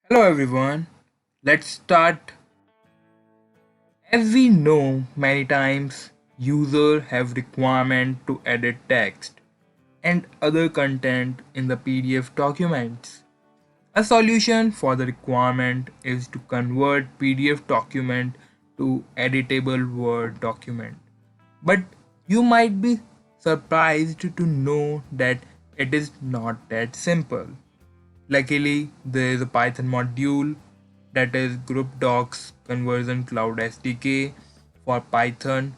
Hello everyone, let's start. As we know, many times users have requirement to edit text and other content in the PDF documents. A solution for the requirement is to convert PDF document to editable Word document. But you might be surprised to know that it is not that simple. Luckily, there is a Python module that is Group Docs Conversion Cloud SDK for Python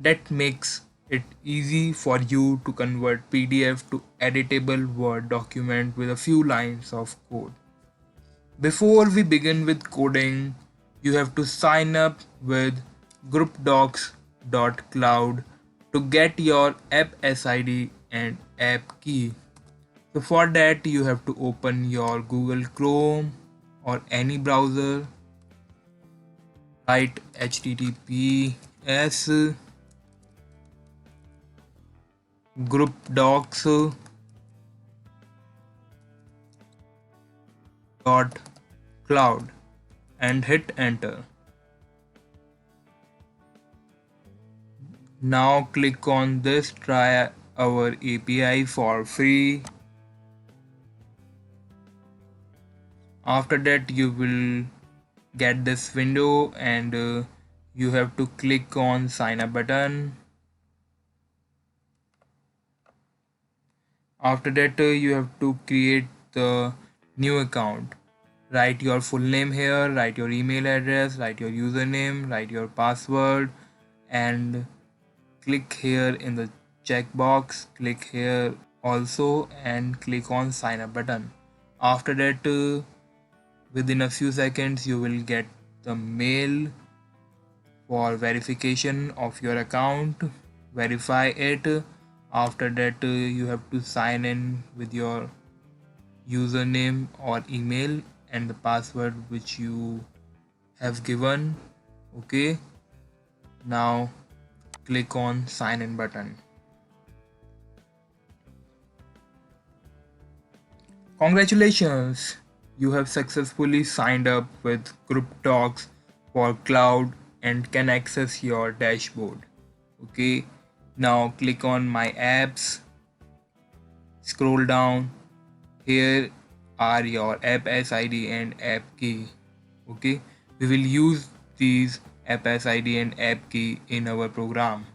that makes it easy for you to convert PDF to editable Word document with a few lines of code. Before we begin with coding, you have to sign up with groupdocs.cloud to get your app SID and app key. So for that you have to open your Google Chrome or any browser, write https groupdocs.cloud and hit enter. Now click on this try our API for free. After that you will get this window and you have to click on sign up button. After that you have to create the new account. Write your full name here, write your email address, write your username, write your password, and click here in the checkbox, click here also, and click on sign up button. After that within a few seconds you will get the mail for verification of your account. Verify it. After that you have to sign in with your username or email and the password which you have given. Okay, now click on sign in button. Congratulations, you have successfully signed up with Group Docs for cloud and can access your dashboard. Okay, now click on my apps, scroll down. Here are your app SID and app key. Okay, we will use these app SID and app key in our program.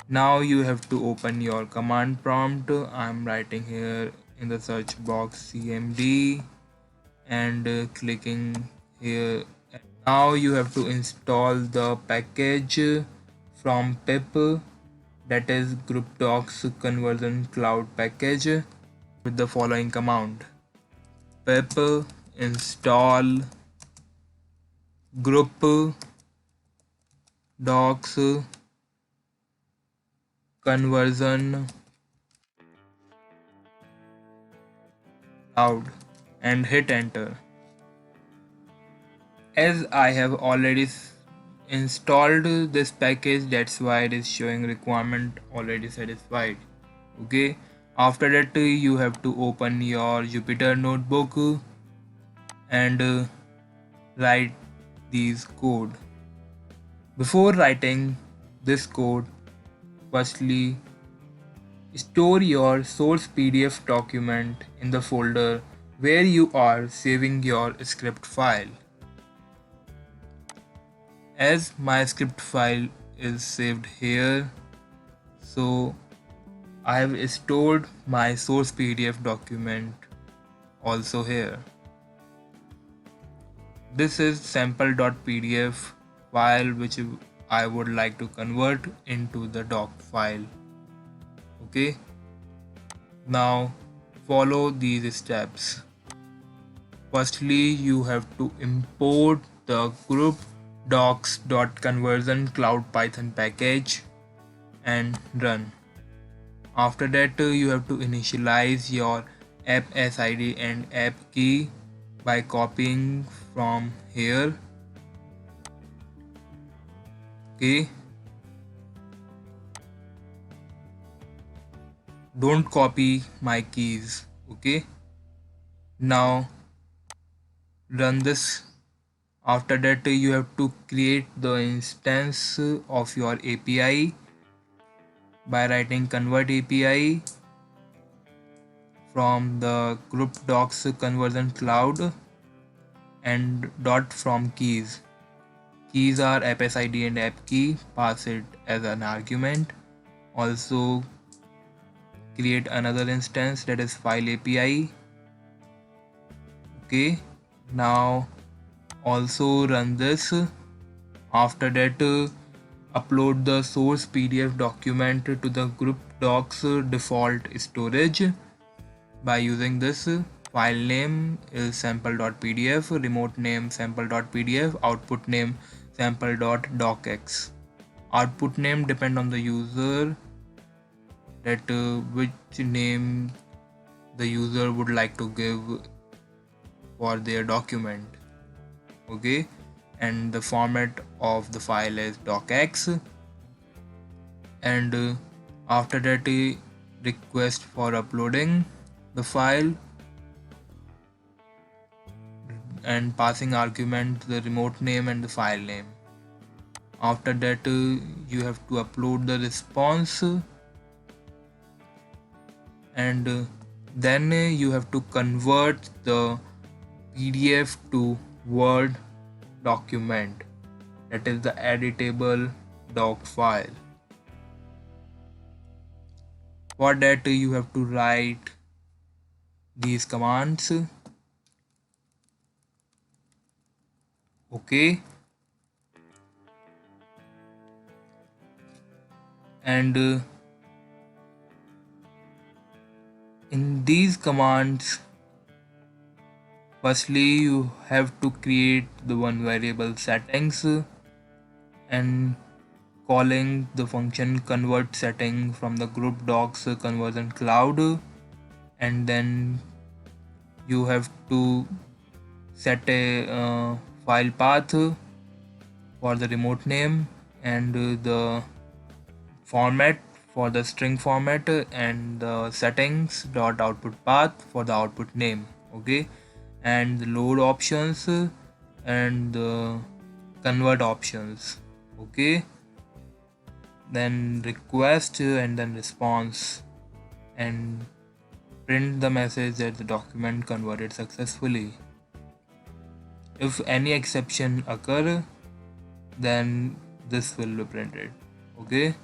Now you have to open your command prompt. I'm writing here in the search box cmd and clicking here. Now you have to install the package from pip, that is Group Docs Conversion Cloud package, with the following command: pip install group docs conversion cloud and hit enter. As I have already installed this package, that's why it is showing requirement already satisfied. Okay, after that you have to open your Jupyter notebook and write these code. Before writing this code, firstly store your source PDF document in the folder where you are saving your script file. As my script file is saved here, so I have stored my source PDF document also here. This is sample.pdf file which I would like to convert into the doc file. Okay, now follow these steps. Firstly, you have to import the group docs.conversion cloud python package and run. After that you have to initialize your app sid and app key by copying from here. Okay, don't copy my keys. Okay, now run this. After that, you have to create the instance of your API by writing convert API from the group docs conversion cloud and dot from keys. Keys are appsid and app key. Pass it as an argument. Also create another instance, that is file API. Okay, now also run this. After that, upload the source PDF document to the group docs default storage by using this. File name is sample.pdf, remote name sample.pdf, output name sample.docx. Output name depend on the user, that which name the user would like to give for their document. Okay, and the format of the file is docx. And after that, request for uploading the file and passing argument the remote name and the file name. After that, you have to upload the response, and then you have to convert the PDF to Word document, that is the editable doc file. For that, you have to write these commands. Okay, and in these commands, firstly you have to create the one variable settings and calling the function convert setting from the group docs conversion cloud, and then you have to set a file path for the remote name and the format for the string format and the settings dot output path for the output name. Okay, and the load options and the convert options. Okay, then request and then response, and print the message that the document converted successfully. If any exception occur, then this will be printed. Okay,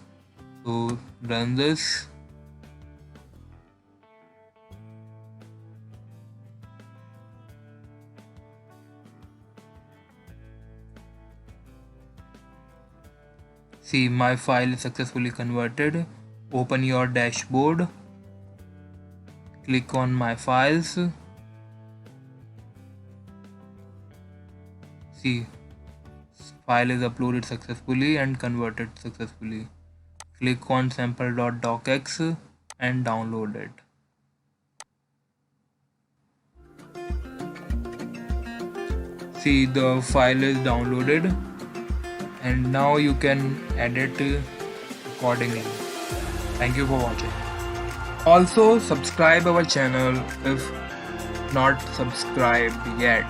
so run this. See, my file is successfully converted. Open your dashboard. Click on my files. See, file is uploaded successfully and converted successfully. Click on sample.docx and download it. See, the file is downloaded, and now you can edit accordingly. Thank you for watching. Also subscribe our channel if not subscribed yet.